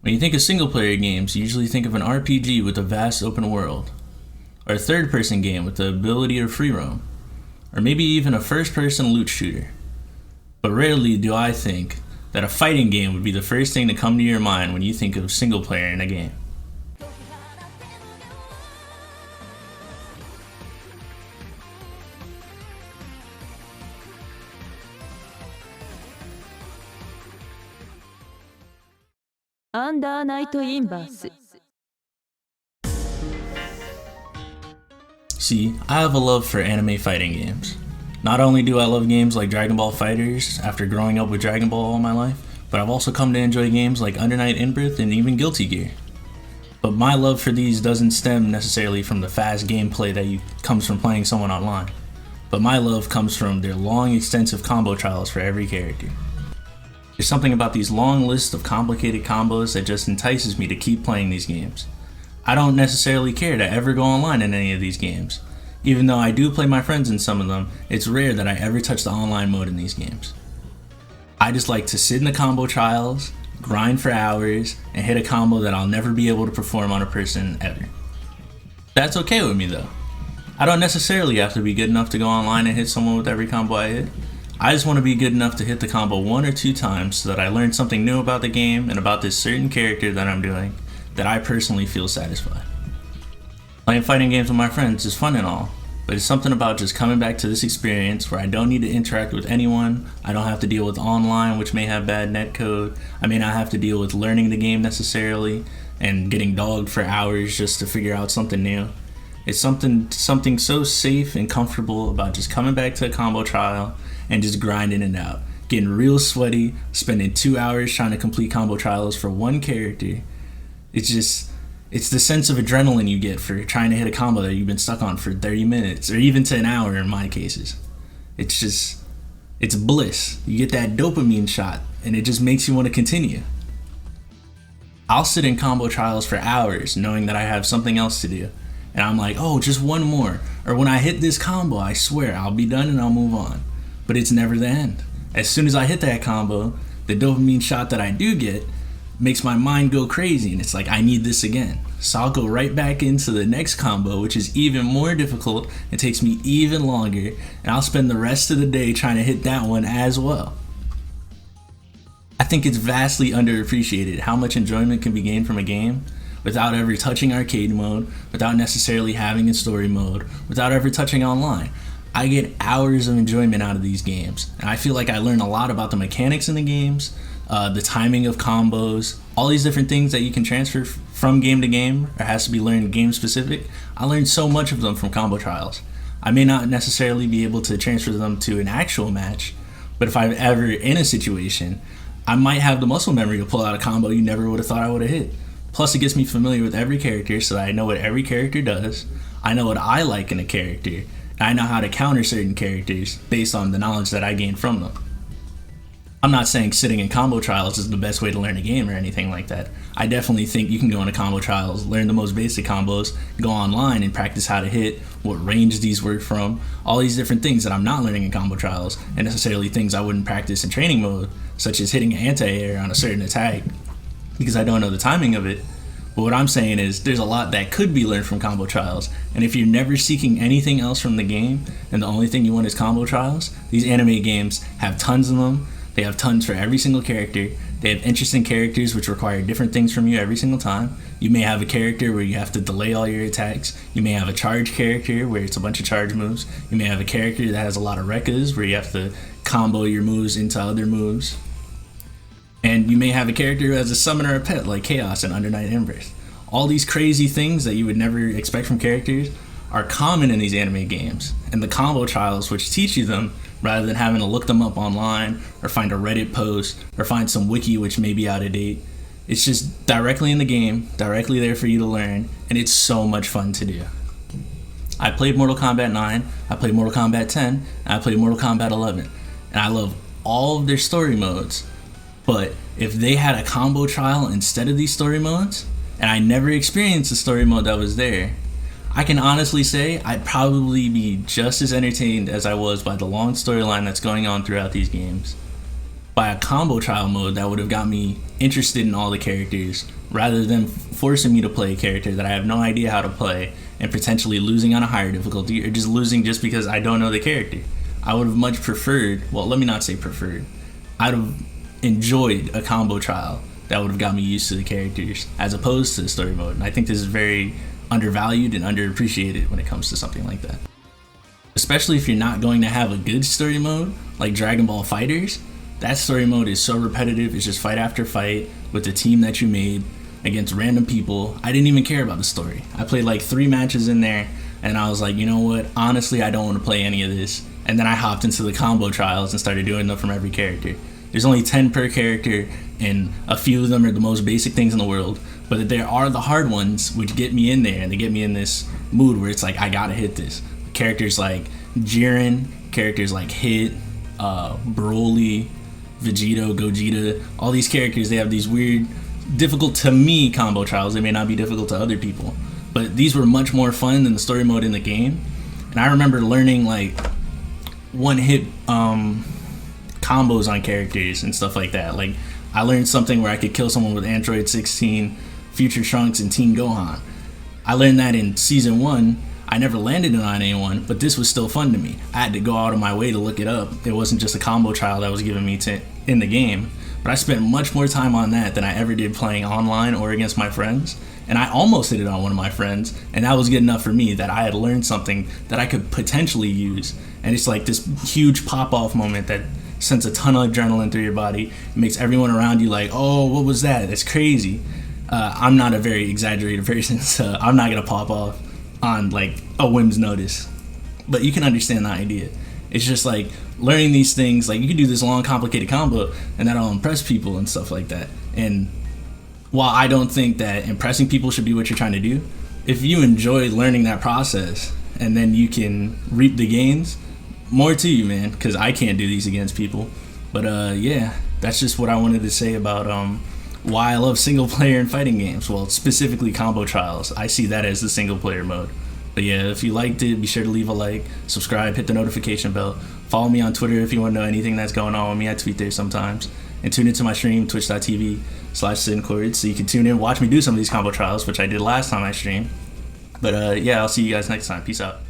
When you think of single-player games, you usually think of an RPG with a vast open world, or a third-person game with the ability to free roam, or maybe even a first-person loot shooter. But rarely do I think that a fighting game would be the first thing to come to your mind when you think of single-player in a game. Under Night Inverse. See, I have a love for anime fighting games. Not only do I love games like Dragon Ball FighterZ after growing up with Dragon Ball all my life, but I've also come to enjoy games like Under Night In-Birth and even Guilty Gear. But my love for these doesn't stem necessarily from the fast gameplay that comes from playing someone online, but my love comes from their long, extensive combo trials for every character. There's something about these long lists of complicated combos that just entices me to keep playing these games. I don't necessarily care to ever go online in any of these games. Even though I do play my friends in some of them, it's rare that I ever touch the online mode in these games. I just like to sit in the combo trials, grind for hours, and hit a combo that I'll never be able to perform on a person ever. That's okay with me though. I don't necessarily have to be good enough to go online and hit someone with every combo I hit. I just want to be good enough to hit the combo 1 or 2 times so that I learn something new about the game and about this certain character that I'm doing that I personally feel satisfied. Playing fighting games with my friends is fun and all, but it's something about just coming back to this experience where I don't need to interact with anyone, I don't have to deal with online which may have bad netcode, I may not have to deal with learning the game necessarily and getting dogged for hours just to figure out something new. It's something so safe and comfortable about just coming back to a combo trial and just grinding it out, getting real sweaty, spending 2 hours trying to complete combo trials for one character. It's the sense of adrenaline you get for trying to hit a combo that you've been stuck on for 30 minutes or even to an hour in my cases. It's bliss. You get that dopamine shot and it just makes you want to continue. I'll sit in combo trials for hours knowing that I have something else to do. And I'm like, oh, just one more. Or when I hit this combo, I swear I'll be done and I'll move on. But it's never the end. As soon as I hit that combo, the dopamine shot that I do get makes my mind go crazy and it's like, I need this again. So I'll go right back into the next combo, which is even more difficult. It takes me even longer and I'll spend the rest of the day trying to hit that one as well. I think it's vastly underappreciated how much enjoyment can be gained from a game without ever touching arcade mode, without necessarily having a story mode, without ever touching online. I get hours of enjoyment out of these games, and I feel like I learn a lot about the mechanics in the games, the timing of combos, all these different things that you can transfer from game to game, or has to be learned game specific. I learned so much of them from combo trials. I may not necessarily be able to transfer them to an actual match, but if I'm ever in a situation, I might have the muscle memory to pull out a combo you never would have thought I would have hit. Plus, it gets me familiar with every character so that I know what every character does, I know what I like in a character, and I know how to counter certain characters based on the knowledge that I gained from them. I'm not saying sitting in combo trials is the best way to learn a game or anything like that. I definitely think you can go into combo trials, learn the most basic combos, go online and practice how to hit, what range these work from, all these different things that I'm not learning in combo trials, and necessarily things I wouldn't practice in training mode, such as hitting anti-air on a certain attack, because I don't know the timing of it. But what I'm saying is there's a lot that could be learned from combo trials, and if you're never seeking anything else from the game and the only thing you want is combo trials, these anime games have tons of them. They have tons for every single character. They have interesting characters which require different things from you every single time. You may have a character where you have to delay all your attacks. You may have a charge character where it's a bunch of charge moves. You may have a character that has a lot of rekkas where you have to combo your moves into other moves. And you may have a character who has a summon or a pet like Chaos and Under Night In-Birth. All these crazy things that you would never expect from characters are common in these anime games, and the combo trials which teach you them rather than having to look them up online or find a Reddit post or find some wiki which may be out of date. It's just directly in the game, directly there for you to learn, and it's so much fun to do. I played Mortal Kombat 9, I played Mortal Kombat 10, and I played Mortal Kombat 11, and I love all of their story modes. But if they had a combo trial instead of these story modes, and I never experienced the story mode that was there, I can honestly say I'd probably be just as entertained as I was by the long storyline that's going on throughout these games. by a combo trial mode that would have got me interested in all the characters, rather than forcing me to play a character that I have no idea how to play and potentially losing on a higher difficulty, or just losing just because I don't know the character. I would have much preferred, well, let me not say preferred, I'd have enjoyed a combo trial that would have got me used to the characters as opposed to the story mode. And I think this is very undervalued and underappreciated when it comes to something like that. Especially if you're not going to have a good story mode like Dragon Ball FighterZ. That story mode is so repetitive. It's just fight after fight with the team that you made against random people. I didn't even care about the story. I played like 3 matches in there and I was like, you know what? Honestly, I don't want to play any of this. And then I hopped into the combo trials and started doing them from every character. There's only 10 per character and a few of them are the most basic things in the world. But there are the hard ones which get me in there and they get me in this mood where it's like, I gotta hit this. Characters like Jiren, characters like Hit, Broly, Vegito, Gogeta, all these characters, they have these weird, difficult to me combo trials. They may not be difficult to other people, but these were much more fun than the story mode in the game. And I remember learning like one-hit combos on characters and stuff like that. Like I learned something where I could kill someone with Android 16, Future Trunks, and Teen Gohan. I learned that in Season 1. I never landed it on anyone, but this was still fun to me. I had to go out of my way to look it up. It wasn't just a combo trial that was given me in the game, but I spent much more time on that than I ever did playing online or against my friends. And I almost hit it on one of my friends, and that was good enough for me that I had learned something that I could potentially use. And it's like this huge pop-off moment that sends a ton of adrenaline through your body. It makes everyone around you like, oh, what was that? That's crazy. I'm not a very exaggerated person, so I'm not gonna pop off on like a whim's notice, but you can understand the idea. It's just like learning these things, like you can do this long complicated combo and that'll impress people and stuff like that. And while I don't think that impressing people should be what you're trying to do, if you enjoy learning that process and then you can reap the gains, more to you, man, because I can't do these against people. But yeah, that's just what I wanted to say about why I love single player in fighting games. Well, specifically combo trials. I see that as the single player mode. But yeah, if you liked it, be sure to leave a like, subscribe, hit the notification bell. Follow me on Twitter if you want to know anything that's going on with me. I tweet there sometimes. And tune into my stream, twitch.tv/Sincord, so you can tune in, watch me do some of these combo trials, which I did last time I streamed. But yeah, I'll see you guys next time. Peace out.